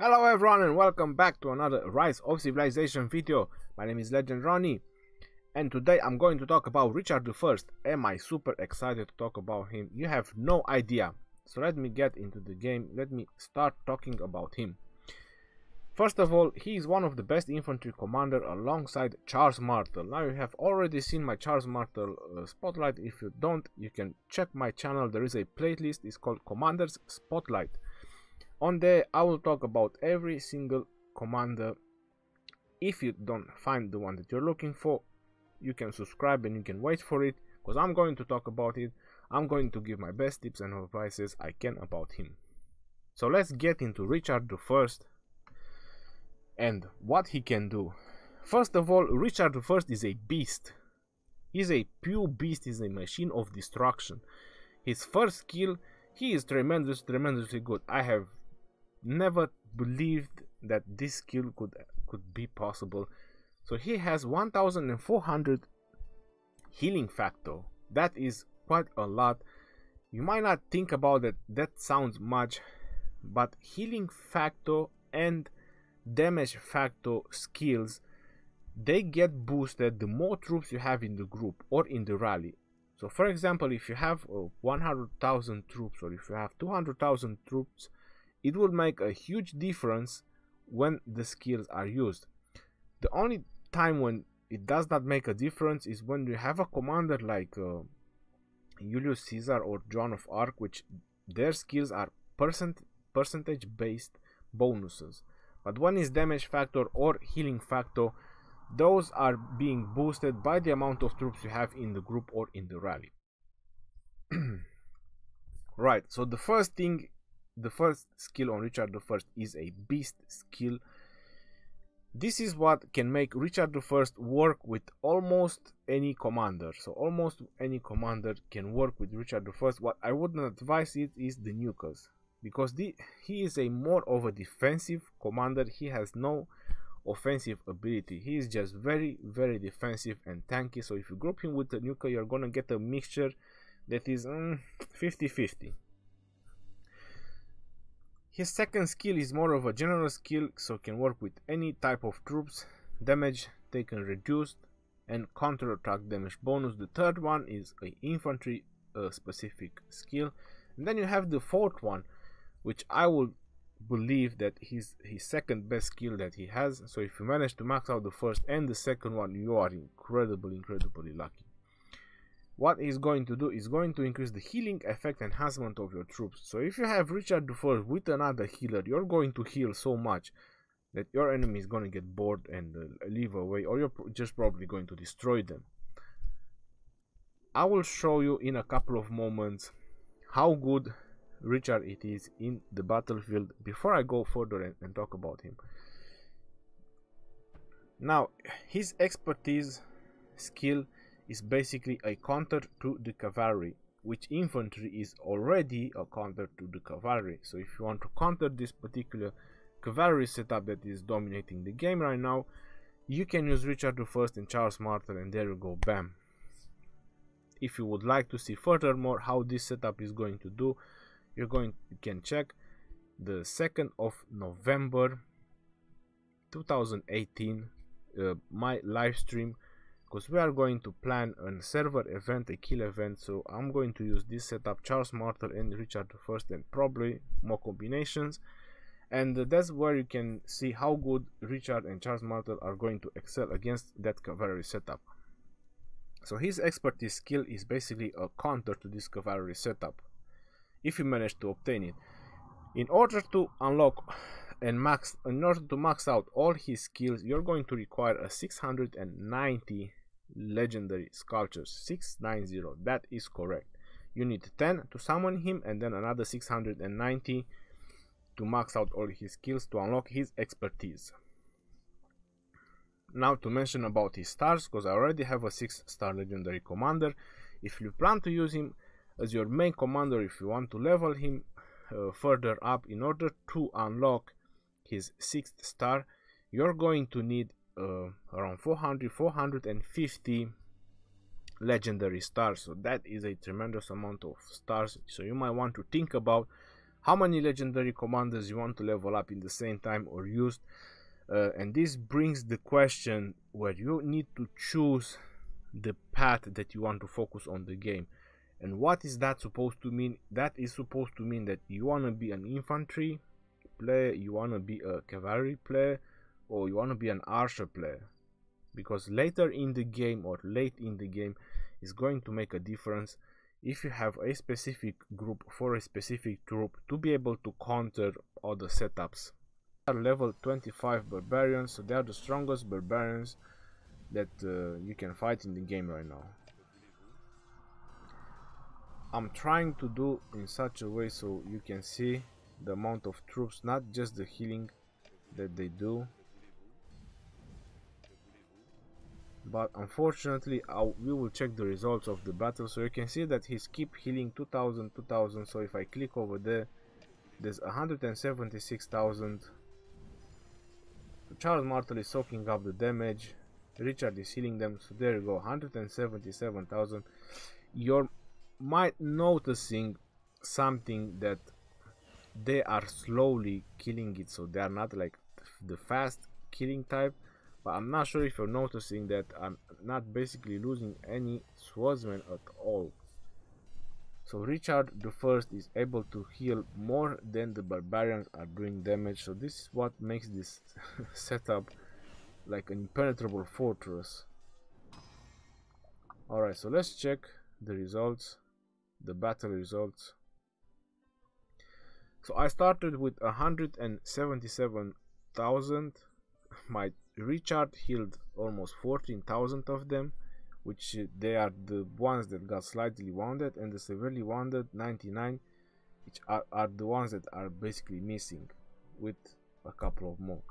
Hello everyone and welcome back to another Rise of Civilization video. My name is Legend Ronnie and today I'm going to talk about Richard I. Am I super excited to talk about him? You have no idea. So let me get into the game. Let me start talking about him. First of all, he is one of the best infantry commander alongside Charles Martel. Now you have already seen my Charles Martel spotlight. If you don't, you can check my channel. There is a playlist. It's called Commanders Spotlight. On there, I will talk about every single commander. If you don't find the one that you're looking for, you can subscribe and you can wait for it, because I'm going to talk about it. I'm going to give my best tips and advices I can about him. So let's get into Richard I and what he can do. First of all, Richard I is a beast. He's a pure beast. He's a machine of destruction. His first skill, he is tremendously good. I have never believed that this skill could be possible. So he has 1400 healing factor. That is quite a lot. You might not think about it, that sounds much, but healing factor and damage factor skills, they get boosted the more troops you have in the group or in the rally. So for example, if you have 100,000 troops or if you have 200,000 troops, it will make a huge difference when the skills are used. The only time when it does not make a difference is when you have a commander like Julius Caesar or Joan of Arc, which their skills are percentage based bonuses. But when it's damage factor or healing factor, those are being boosted by the amount of troops you have in the group or in the rally. Right, so the first skill on Richard I is a beast skill. This is what can make Richard I work with almost any commander. So almost any commander can work with Richard I. What I wouldn't advise it is the nukers, because he is a more of a defensive commander. He has no offensive ability. He is just very defensive and tanky. So if you group him with the nuker, you're gonna get a mixture that is 50-50. His second skill is more of a general skill, so can work with any type of troops, damage taken reduced, and counter attack damage bonus. The third one is a infantry specific skill, and then you have the fourth one, which I would believe that his second best skill that he has. So if you manage to max out the first and the second one, you are incredibly lucky. What he's going to do is going to increase the healing effect enhancement of your troops. So if you have Richard I with another healer, you're going to heal so much that your enemy is going to get bored and leave away, or you're just probably going to destroy them. I will show you in a couple of moments how good Richard it is in the battlefield before I go further and talk about him. Now, his expertise skill is basically a counter to the cavalry, which infantry is already a counter to the cavalry. So if you want to counter this particular cavalry setup that is dominating the game right now, you can use Richard I and Charles Martel, and there you go, bam. If you would like to see furthermore how this setup is going to do, you can check the 2nd of November 2018 my live stream, because we are going to plan a server event, a kill event. So I'm going to use this setup, Charles Martel and Richard I, and probably more combinations, and that's where you can see how good Richard and Charles Martel are going to excel against that cavalry setup. So his expertise skill is basically a counter to this cavalry setup, if you manage to obtain it. In order to unlock and in order to max out all his skills, you're going to require a 690 legendary sculptures. 690, that is correct. You need 10 to summon him, and then another 690 to max out all his skills to unlock his expertise. Now to mention about his stars, because I already have a 6-star legendary commander. If you plan to use him as your main commander, if you want to level him further up, in order to unlock his 6th star, you're going to need around 450 legendary stars. So that is a tremendous amount of stars. So you might want to think about how many legendary commanders you want to level up in the same time or used. And this brings the question where you need to choose the path that you want to focus on the game. And what is that supposed to mean? That is supposed to mean that you want to be an infantry player, you want to be a cavalry player, or you want to be an archer player. Because later in the game or late in the game is going to make a difference if you have a specific group for a specific troop to be able to counter other setups. They are level 25 barbarians, so they are the strongest barbarians that you can fight in the game right now. I'm trying to do in such a way so you can see the amount of troops, not just the healing that they do. But unfortunately we will check the results of the battle, so you can see that he's keep healing 2000. So if I click over there, there's 176,000. Charles Martel is soaking up the damage, Richard is healing them, so there you go, 177,000. You might noticing something, that they are slowly killing it, so they are not like the fast killing type. But I'm not sure if you're noticing that I'm not basically losing any swordsmen at all. So Richard the First is able to heal more than the barbarians are doing damage. So this is what makes this setup like an impenetrable fortress. Alright, so let's check the results, the battle results. So I started with 177,000. My Richard healed almost 14,000 of them, which they are the ones that got slightly wounded, and the severely wounded 99, which are the ones that are basically missing, with a couple of more.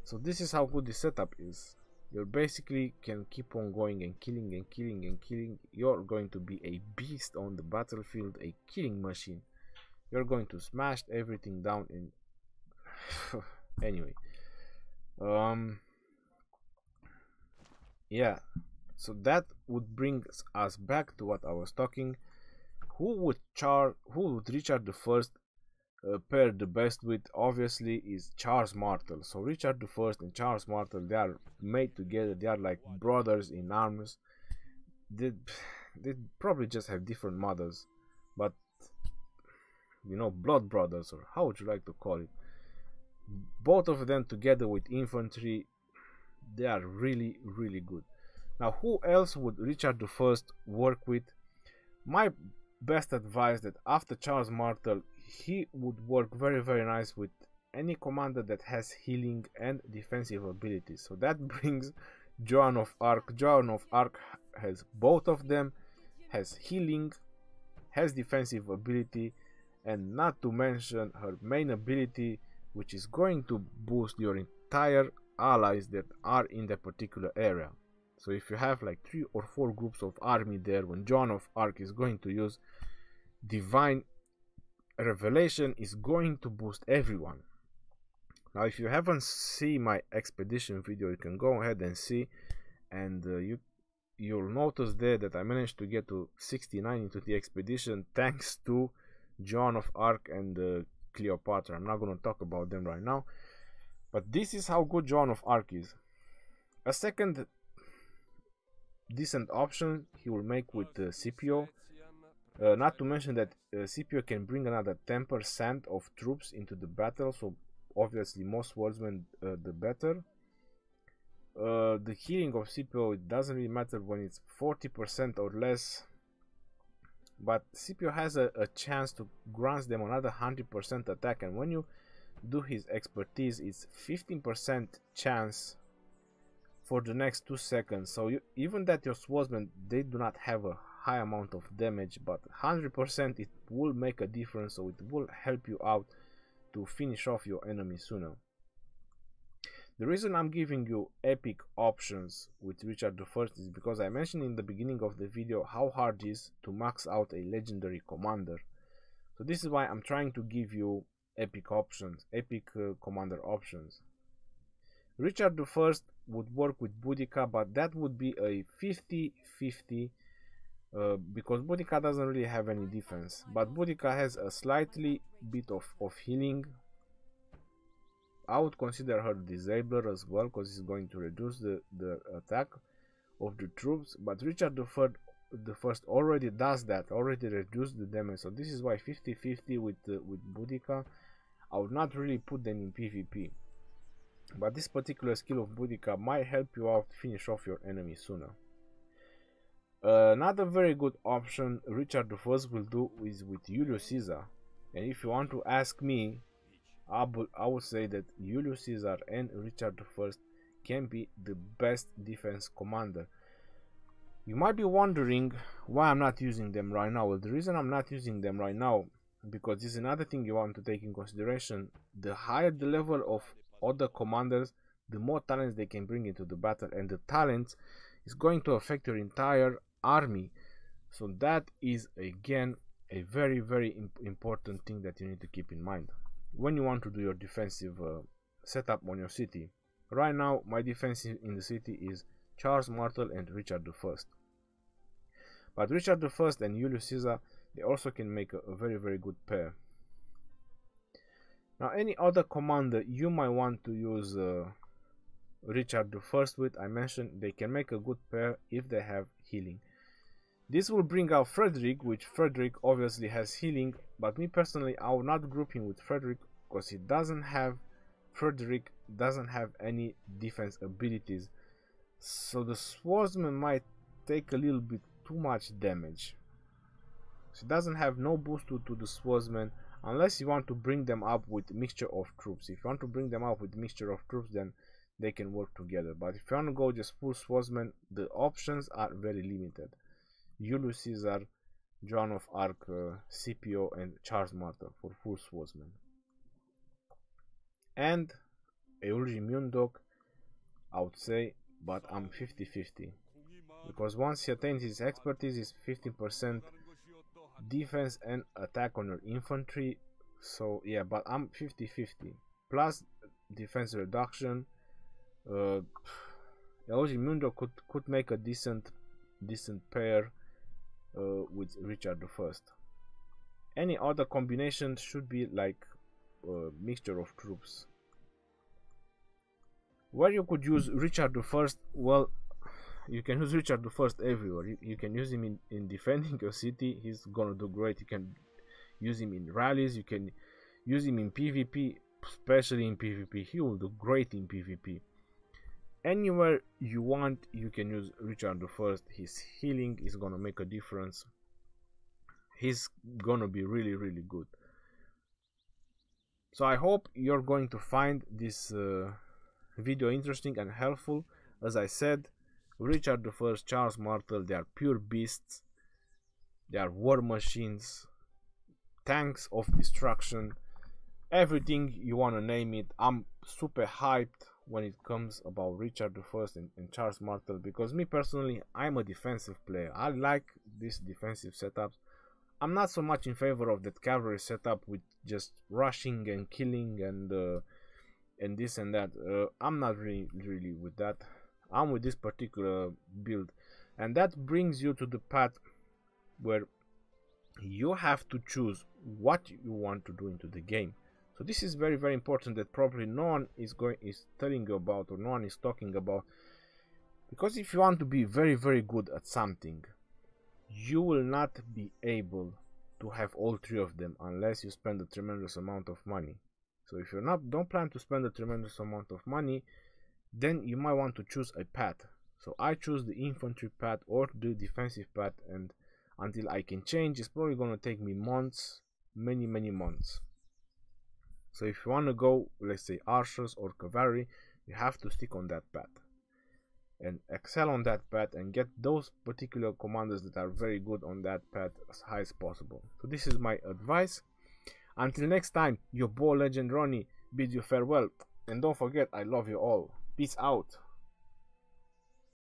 So this is how good this setup is. You basically can keep on going and killing and killing and killing. You're going to be a beast on the battlefield, a killing machine. You're going to smash everything down in anyway. Yeah, so that would bring us back to what I was talking. Who would Richard the First pair the best with? Obviously is Charles Martel. So Richard the First and Charles Martel, they are made together. They are like brothers in arms. They probably just have different mothers, but you know, blood brothers, or how would you like to call it. Both of them together with infantry, they are really good. Now, who else would Richard the First work with? My best advice that after Charles Martel, he would work very nice with any commander that has healing and defensive abilities. So that brings Joan of Arc. Joan of Arc has both of them, has healing, has defensive ability, and not to mention her main ability, which is going to boost your entire allies that are in that particular area. So if you have like 3 or 4 groups of army there, when Joan of Arc is going to use divine revelation, is going to boost everyone. Now if you haven't seen my expedition video, you can go ahead and see, and you'll notice there that I managed to get to 69 into the expedition thanks to Joan of Arc and Cleopatra. I'm not going to talk about them right now, but this is how good Joan of Arc is. A second decent option he will make with Scipio. Not to mention that Scipio can bring another 10% of troops into the battle, so obviously more swordsmen the better. The healing of Scipio, it doesn't really matter when it's 40% or less, but Scipio has a chance to grant them another 100% attack, and when you do his expertise, it's 15% chance for the next 2 seconds. So even that your swordsmen, they do not have a high amount of damage, but 100% it will make a difference, so it will help you out to finish off your enemy sooner. The reason I'm giving you epic options with Richard I is because I mentioned in the beginning of the video how hard it is to max out a legendary commander. So this is why I'm trying to give you epic options, epic commander options. Richard I would work with Boudica, but that would be a 50-50 because Boudica doesn't really have any defense, but Boudica has a slightly bit of healing. I would consider her disabler as well, because it's going to reduce the attack of the troops, but Richard the First already does that, already reduced the damage, so this is why 50-50 with Boudica. I would not really put them in PvP, but this particular skill of Boudica might help you out to finish off your enemy sooner. Another very good option Richard the First will do is with Julius Caesar, and if you want to ask me, I would say that Julius Caesar and Richard the First can be the best defense commander. You might be wondering why I'm not using them right now. Well, the reason I'm not using them right now, because this is another thing you want to take in consideration. The higher the level of other commanders, the more talents they can bring into the battle, and the talents is going to affect your entire army. So that is again a very important thing that you need to keep in mind when you want to do your defensive setup on your city. Right now my defensive in the city is Charles Martel and Richard the First, but Richard the First and Julius Caesar, they also can make a very good pair. Now any other commander you might want to use Richard the First with, I mentioned they can make a good pair if they have healing. This will bring out Frederick, which Frederick obviously has healing, but me personally I will not group him with Frederick because Frederick doesn't have any defense abilities, so the swordsman might take a little bit too much damage. So it doesn't have no boost to the swordsman unless you want to bring them up with mixture of troops. If you want to bring them up with mixture of troops, then they can work together, but if you want to go just full swordsman, the options are very limited. Julius Caesar, Joan of Arc, Scipio and Charles Martel for full swordsman. And Eulogimundok, I would say, but I'm 50-50. Because once he attains his expertise, is 15% defense and attack on your infantry. So yeah, but I'm 50-50. Plus defense reduction. Eulogimundok could make a decent pair with Richard the First. Any other combination should be like a mixture of troops. Where you could use Richard the First, well, you can use Richard the First everywhere. You can use him in defending your city, he's gonna do great. You can use him in rallies, you can use him in PvP, especially in PvP, he will do great in PvP. Anywhere you want, you can use Richard the First. His healing is gonna make a difference. He's gonna be really good. So I hope you're going to find this video interesting and helpful. As I said, Richard the First, Charles Martel, they are pure beasts. They are war machines, tanks of destruction, everything you want to name it. I'm super hyped when it comes about Richard the First and Charles Martel, because me personally, I'm a defensive player. I like these defensive setups. I'm not so much in favor of that cavalry setup with just rushing and killing and this and that. I'm not really with that. I'm with this particular build, and that brings you to the path where you have to choose what you want to do into the game. So this is very important, that probably no one is telling you about, or no one is talking about, because if you want to be very good at something, you will not be able to have all three of them unless you spend a tremendous amount of money. So if you don't plan to spend a tremendous amount of money, then you might want to choose a path. So I choose the infantry path or the defensive path, and until I can change, it's probably going to take me months, many months. So if you want to go, let's say, archers or cavalry, you have to stick on that path and excel on that path and get those particular commanders that are very good on that path as high as possible. So this is my advice. Until next time, your bow legend Ronnie bids you farewell, and don't forget, I love you all. Peace out.